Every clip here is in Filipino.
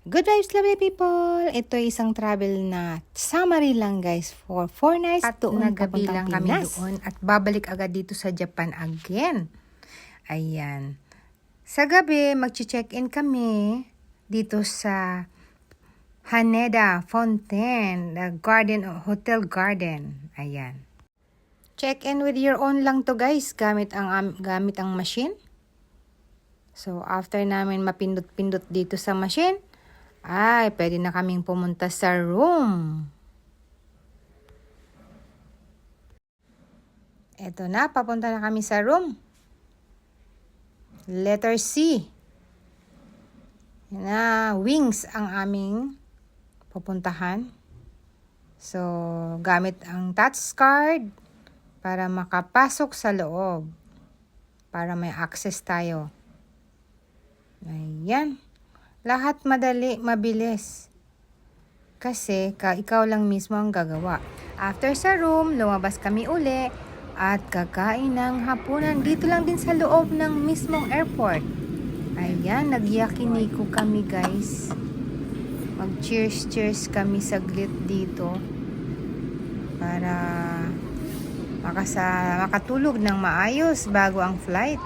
Good vibes, lovely people! Ito ay isang travel na summary lang guys for 4 nights at doon Gabi lang kami Pinas. doon at babalik agad dito sa Japan again. Ayan. Sa gabi, mag-check-in kami dito sa Haneda Fontaine, Hotel Garden. Ayan. Check-in with your own lang to guys, gamit ang machine. So, after namin mapindot-pindot dito sa machine, ay, pwede na kaming pumunta sa room. Eto na, papunta na kami sa room. Letter C. Yan na, wings ang aming pupuntahan. So, gamit ang touch card para makapasok sa loob. Para may access tayo. Ayan. Lahat madali, mabilis. Kasi ikaw lang mismo ang gagawa. After sa room, lumabas kami uli at kakain ng hapunan dito lang din sa loob ng mismong airport. Ayan, nagyakiniko kami guys. Mag-cheers kami saglit dito para makatulog ng maayos bago ang flight.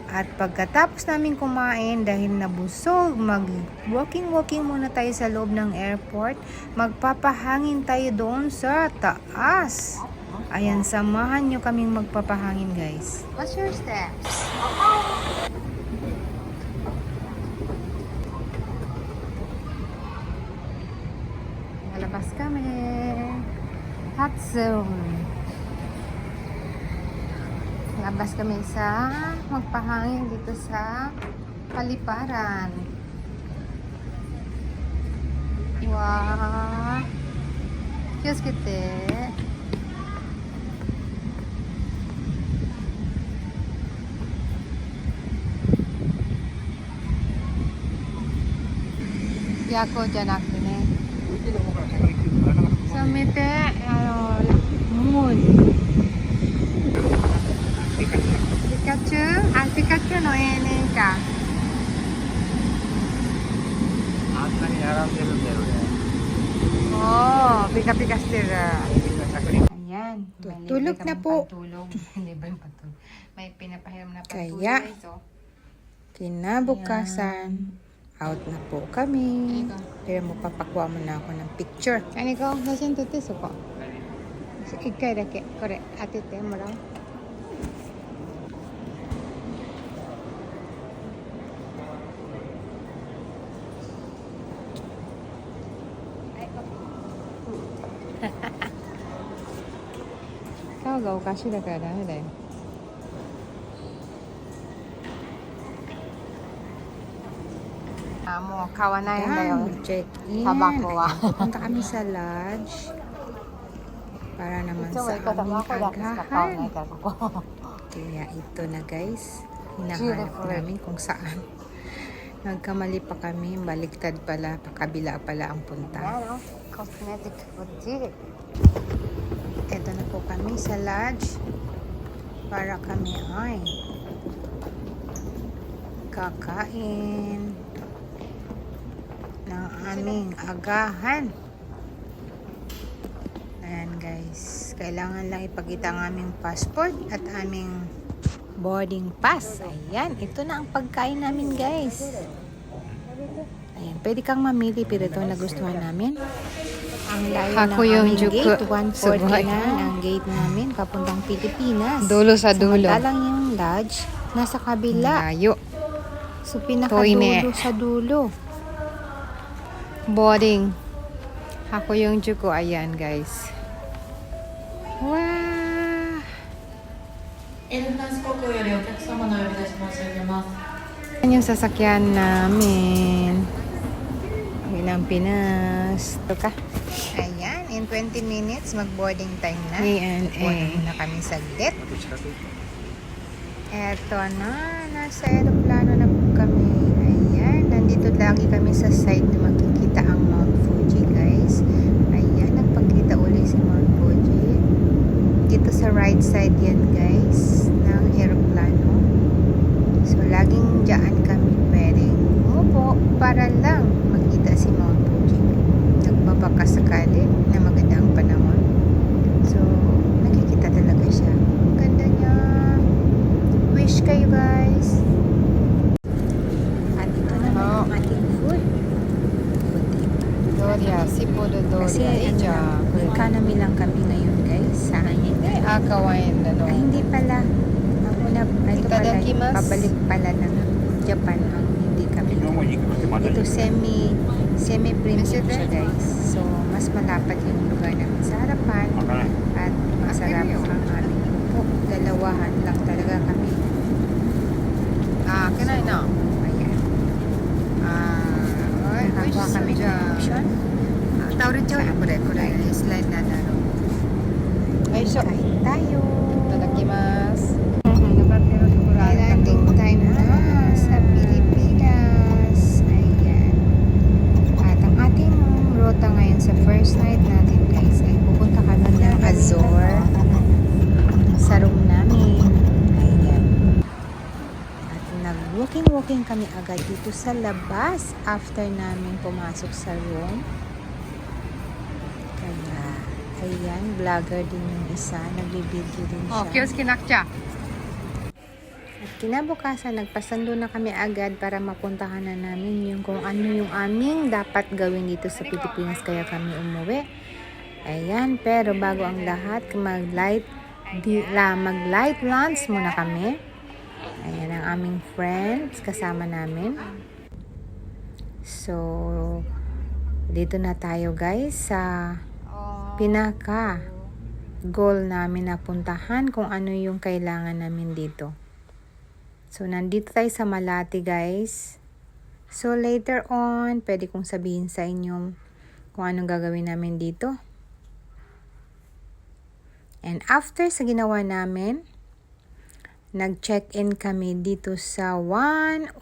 At pagkatapos namin kumain, dahil nabusog, mag-walking muna tayo sa loob ng airport. Magpapahangin tayo doon sa taas. Ayan, samahan nyo kaming magpapahangin, guys. What's your steps? Nalabas kami. Hot zone. Labas kami sa magpahangin dito sa paliparan. Wow! Kiyos kite. Yako janak ne. Samete moon. Pikachu no ene ka. あんなに並んでるんだよね。 Oh, pika-pika still. Ayan. Tulog na po. Hindi ba yung patulog? May pinapahiram na patulog. Kaya, Ito. kinabukasan, out na po kami. Pero papakuha mo na ako ng picture. Ano ko? Nasaan tuti suko? Ikay dake. Kore, atite mo lang. Kao ga okashi dakara dame da yo. Mo kawanai da yo. Check-in. Tabako wa. Punta kami sa lodge. Para naman sa aming agahan. Kaya ito na guys. Hinahanap namin kung saan. Nagkamali pa kami. Baliktad pala. Pakabila pala ang punta. Cosmetic boutique. Ito na po kami sa lodge. Para kami ay kakain ng aming agahan. Ayan guys. Kailangan lang ipakita ang aming passport at aming boarding pass. Ayan. Ito na ang pagkain namin guys. Ayan. Pwede kang mamili pero ito nagustuhan namin. Ang layo ng aming gate. 140 na ang gate namin papuntang Pilipinas. Dulo sa dulo. Samantalang yung lodge nasa kabila. Layo. So pinakadulo sa dulo. Boarding. Ako yung juko. Ayan, guys. Wow! エルフランス航空よりお客様の呼び出し申し上げます。 Yan yung sasakyan namin. Ilang Pinas. Ito ka. Ayan, in 20 minutes mag-boarding time na. A&A. Boarding na kami saglit. Eto na, nasa aeroplano na po kami. Ayan, nandito lagi kami sa side na makikita ang Mount Fuji guys. Ayan, nagpakita uli si Mount Fuji. Dito sa right side yan guys, ng aeroplano. So, laging dyan kami pwedeng umupo para lang makita si sakali na maganda ang panahon. So, nakikita talaga siya. Ang ganda niya. Wish kayo guys. At ito naman ang ating food. Doria, sipudo Kasi economy lang kami ngayon guys sa Haneda. Akawain na Ay, hindi pala. Ang una, ito pala, Itadakimasu. pabalik pala ng Japan ang hindi kami. 昨日も肉ってまだ Ito semi-premium siya guys. So, mas malapad yung lugar namin sa harapan わからない at masarap ang aming upo. Dalawahan lang talaga kami. kinai na. Ayan. Nakakuha kami ng option. Tauricho yun, kure. Slide na laro. Ay, so. Kain tayo. Itadakimasu. Landing time na sa Pilipinas. Ayan. At ang ating rota ngayon sa first night natin guys ay pupunta kami ng Azor sa room namin. Ayan. At nag-walking kami agad dito sa labas after namin pumasok sa room. Kaya, ayan, vlogger din yung isa. Nagbibideo din siya. Kyosuke nakcha. At kinabukasan, nagpasando na kami agad para mapuntahan na namin yung kung ano yung aming dapat gawin dito sa Pilipinas kaya kami umuwi. Ayan, pero bago ang lahat, mag-light lunch muna kami. Ayan ang aming friends kasama namin. So, dito na tayo guys sa pinaka goal namin na puntahan kung ano yung kailangan namin dito. So, nandito tayo sa Malate, guys. So, later on, pwede kong sabihin sa inyo kung anong gagawin namin dito. And after sa ginawa namin, nag-check-in kami dito sa 101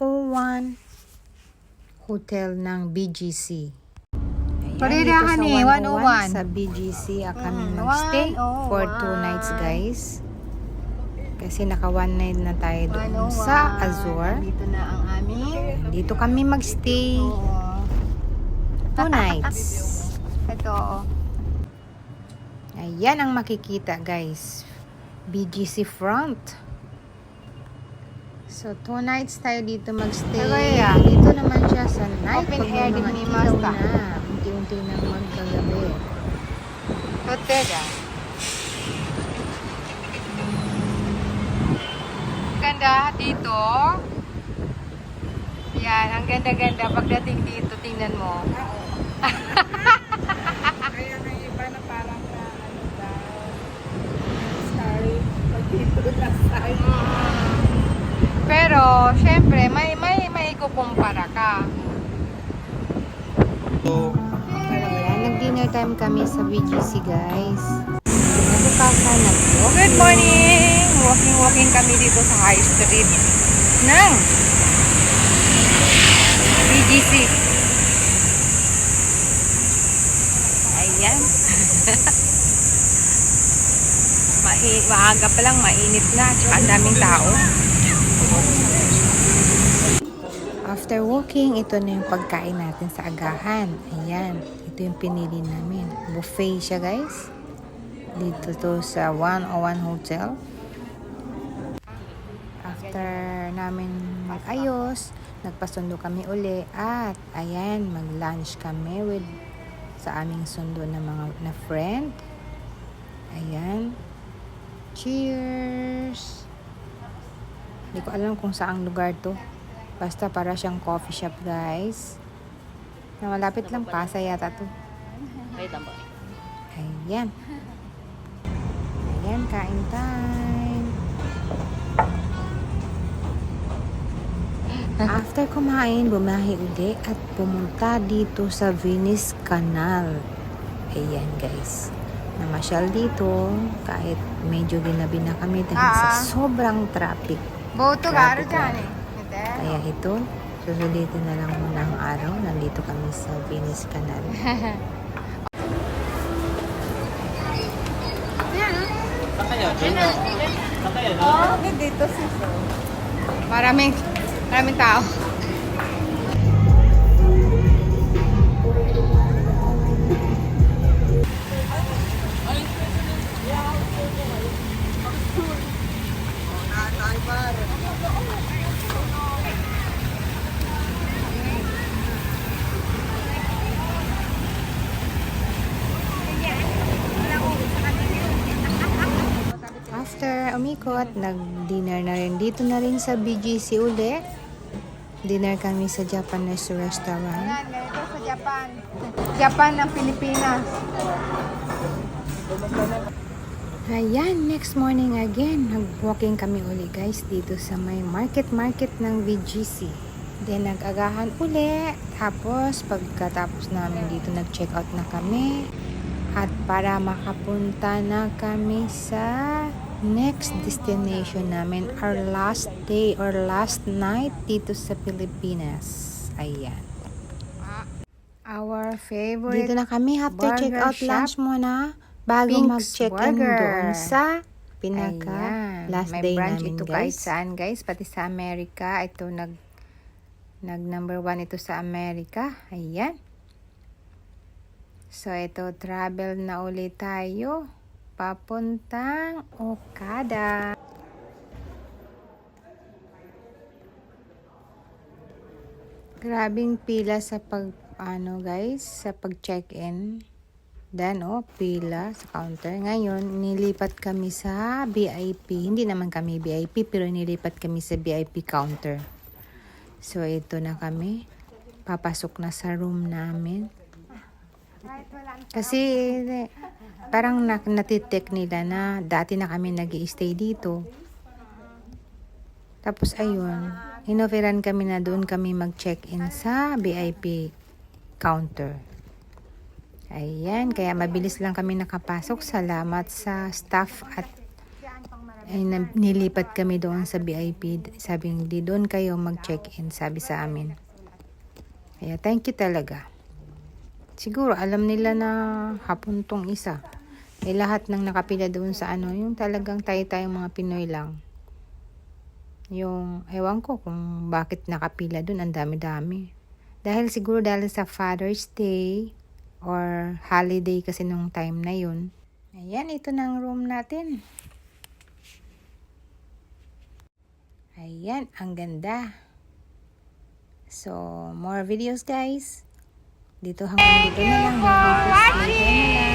hotel ng BGC. Ayan, dito sa 101 sa BGC kami magstay for 2 nights, guys. Kasi naka 1 night na tayo doon sa Azor. Dito na ang aming. Dito kami magstay 2 nights. Ito. Ayan ang makikita guys. BGC front. So 2 nights tayo dito magstay. Kaya, Dito naman siya sa night. Open pag air may din mga ni ilaw Masta. na. Unti-unti na magkagabi. Hotel yan. Ganda dito. Yan, ang ganda-ganda. Pagdating dito, tingnan mo. Kaya nga iba na parang na ano daw. Sorry. Pag dito na side. Pero, syempre, may ikukumpara ka. Ayan, nag-dinner time kami sa BGC guys. Kinabukasan nag-walk. Good morning! Walking kami dito sa High Street ng BGC. Ayan. Maaga pa lang, mainit na. Tsaka ang daming tao. After walking, ito na yung pagkain natin sa agahan. Ayan, ito yung pinili namin. Buffet siya guys. Dito to sa 101 Hotel. After namin mag-ayos, nagpasundo kami uli at ayan, mag-lunch kami with sa aming sundo na mga na friend. Ayan. Cheers! Hindi ko alam kung saang lugar to. Basta para siyang coffee shop guys. Na malapit lang, Pasay yata to. Ayan. Ayan, kain time. After kumain, bumahi uli at pumunta dito sa Venice Canal. Ayan guys. Namasyal dito kahit medyo ginabi na kami dahil sa sobrang traffic. Boto Grabe, garo dyan grabe. eh. Kaya ito, susulitin na lang muna ang araw. Nandito kami sa Venice Canal. Dito sa Maraming tao. ikot-ikot. Nag-dinner na rin. Dito na rin sa BGC uli. Dinner kami sa Japanese restaurant. Yan, ganito sa Japan. Japan ng Pilipinas. Ayan, next morning again, nag-walking kami uli guys dito sa may market ng VGC. Then nag-agahan uli, tapos pagkatapos namin dito nag-check out na kami. At para makapunta na kami sa next destination namin, our last day or last night dito sa Pilipinas. Ayan. Our favorite Dito na kami, have to check burger out shop. lunch muna bago Pink's mag-check-in Burger. doon sa pinaka Ayan. last May day branch namin ito kahit guys. saan guys, pati sa Amerika. Ito nag number 1 ito sa Amerika. Ayan. So ito, travel na ulit tayo papuntang Okada. Grabing pila sa guys, sa pag-check-in. Dan pila sa counter. Ngayon, nilipat kami sa VIP. Hindi naman kami VIP, pero nilipat kami sa VIP counter. So, ito na kami. Papasok na sa room namin. Kasi, parang natitek nila na dati na kami nag-i-stay dito. Tapos, ayun. Inoferan kami na doon kami mag-check-in sa VIP counter. Ayan, kaya mabilis lang kami nakapasok. Salamat sa staff at nilipat kami doon sa VIP. Sabi di doon kayo mag-check-in, sabi sa amin. Kaya thank you talaga. Siguro alam nila na hapon tong isa. Lahat ng nakapila doon sa yung talagang tayo-tayong mga Pinoy lang. Yung, ewan ko kung bakit nakapila doon, ang dami-dami. Siguro dahil sa Father's Day or holiday kasi nung time na yun. Ayan, ito na ang room natin. Ayan, ang ganda. So, more videos guys. Dito hanggang dito na lang. Hanggang first later na lang.